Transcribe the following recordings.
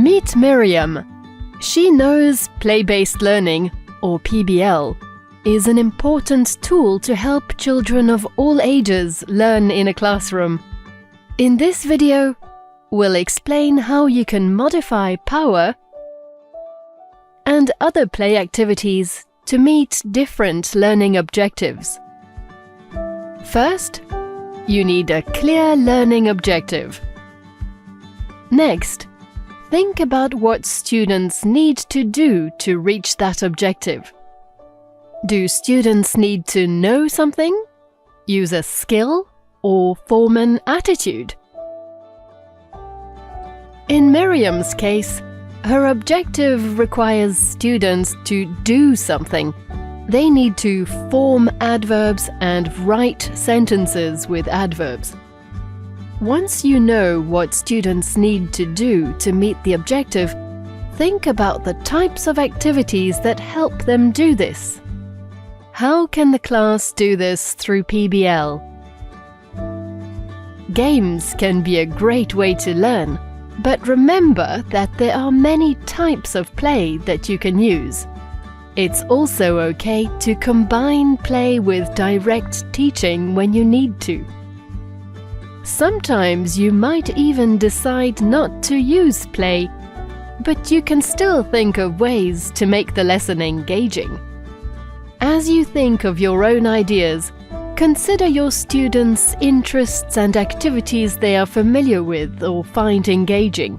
Meet Miriam. She knows play-based learning, or PBL, is an important tool to help children of all ages learn in a classroom. In this video, we'll explain how you can modify P.O.W.E.R and other play activities to meet different learning objectives. First, you need a clear learning objective. Next, think about what students need to do to reach that objective. Do students need to know something, use a skill, or form an attitude? In Miriam's case, her objective requires students to do something. They need to form adverbs and write sentences with adverbs. Once you know what students need to do to meet the objective, think about the types of activities that help them do this. How can the class do this through PBL? Games can be a great way to learn, but remember that there are many types of play that you can use. It's also okay to combine play with direct teaching when you need to. Sometimes you might even decide not to use play, but you can still think of ways to make the lesson engaging. As you think of your own ideas, consider your students' interests and activities they are familiar with or find engaging.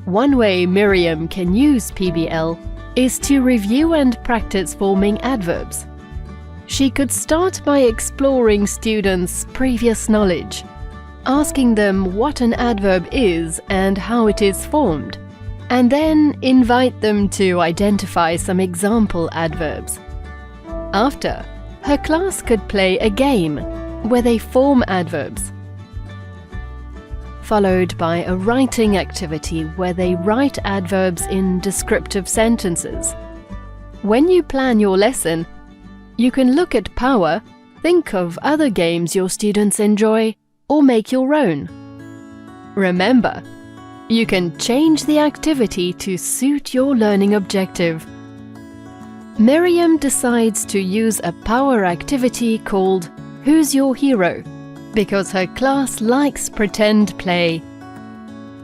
One way Miriam can use PBL is to review and practice forming adverbs. She could start by exploring students' previous knowledge, asking them what an adverb is and how it is formed, and then invite them to identify some example adverbs. After, her class could play a game where they form adverbs, followed by a writing activity where they write adverbs in descriptive sentences. When you plan your lesson, you can look at P.O.W.E.R, think of other games your students enjoy, or make your own. Remember, you can change the activity to suit your learning objective. Miriam decides to use a P.O.W.E.R activity called Who's Your Hero? Because her class likes pretend play.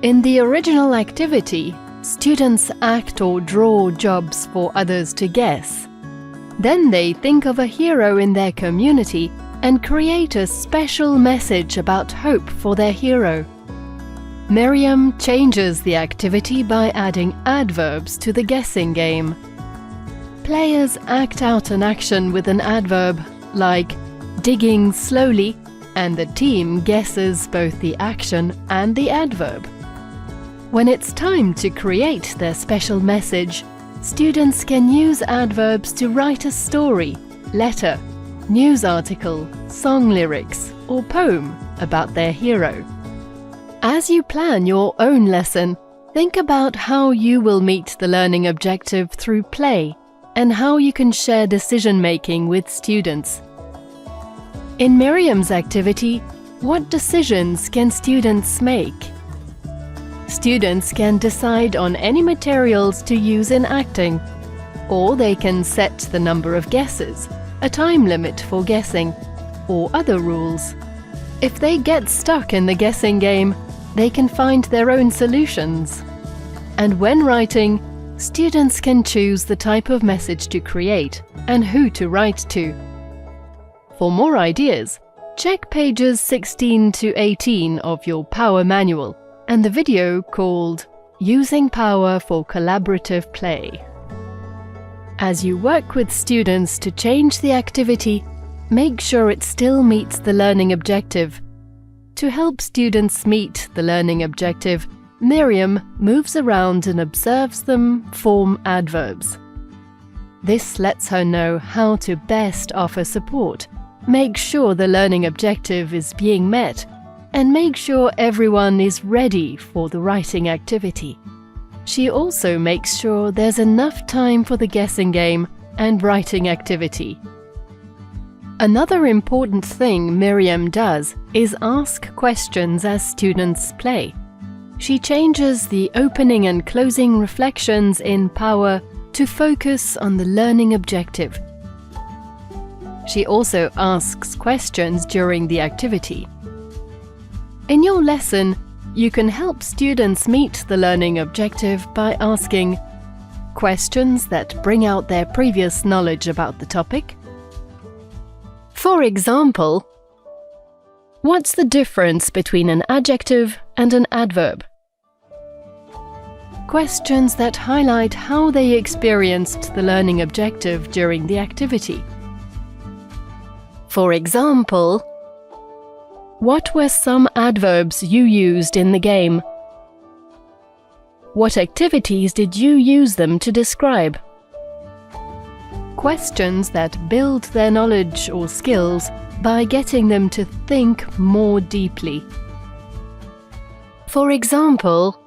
In the original activity, students act or draw jobs for others to guess. Then they think of a hero in their community and create a special message about hope for their hero. Miriam changes the activity by adding adverbs to the guessing game. Players act out an action with an adverb, like digging slowly, and the team guesses both the action and the adverb. When it's time to create their special message, students can use adverbs to write a story, letter, news article, song lyrics, or poem about their hero. As you plan your own lesson, think about how you will meet the learning objective through play and how you can share decision-making with students. In Miriam's activity, what decisions can students make? Students can decide on any materials to use in acting, or they can set the number of guesses, a time limit for guessing, or other rules. If they get stuck in the guessing game, they can find their own solutions. And when writing, students can choose the type of message to create and who to write to. For more ideas, check pages 16 to 18 of your P.O.W.E.R manual and the video called Using P.O.W.E.R for Collaborative Play. As you work with students to change the activity, make sure it still meets the learning objective. To help students meet the learning objective, Miriam moves around and observes them form adverbs. This lets her know how to best offer support, make sure the learning objective is being met, and make sure everyone is ready for the writing activity. She also makes sure there's enough time for the guessing game and writing activity. Another important thing Miriam does is ask questions as students play. She changes the opening and closing reflections in P.O.W.E.R to focus on the learning objective. She also asks questions during the activity. In your lesson, you can help students meet the learning objective by asking questions that bring out their previous knowledge about the topic. For example, what's the difference between an adjective and an adverb? Questions that highlight how they experienced the learning objective during the activity. For example, what were some adverbs you used in the game? What activities did you use them to describe? Questions that build their knowledge or skills by getting them to think more deeply. For example,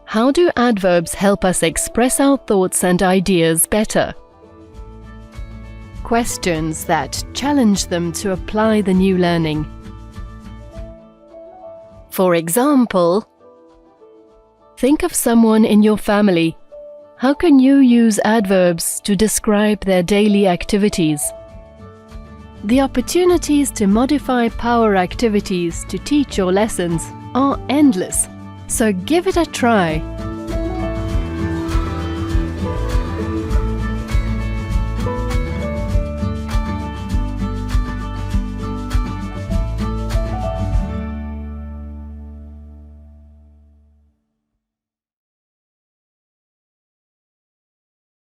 how do adverbs help us express our thoughts and ideas better? Questions that challenge them to apply the new learning. For example, think of someone in your family. How can you use adverbs to describe their daily activities? The opportunities to modify P.O.W.E.R activities to teach your lessons are endless, so give it a try.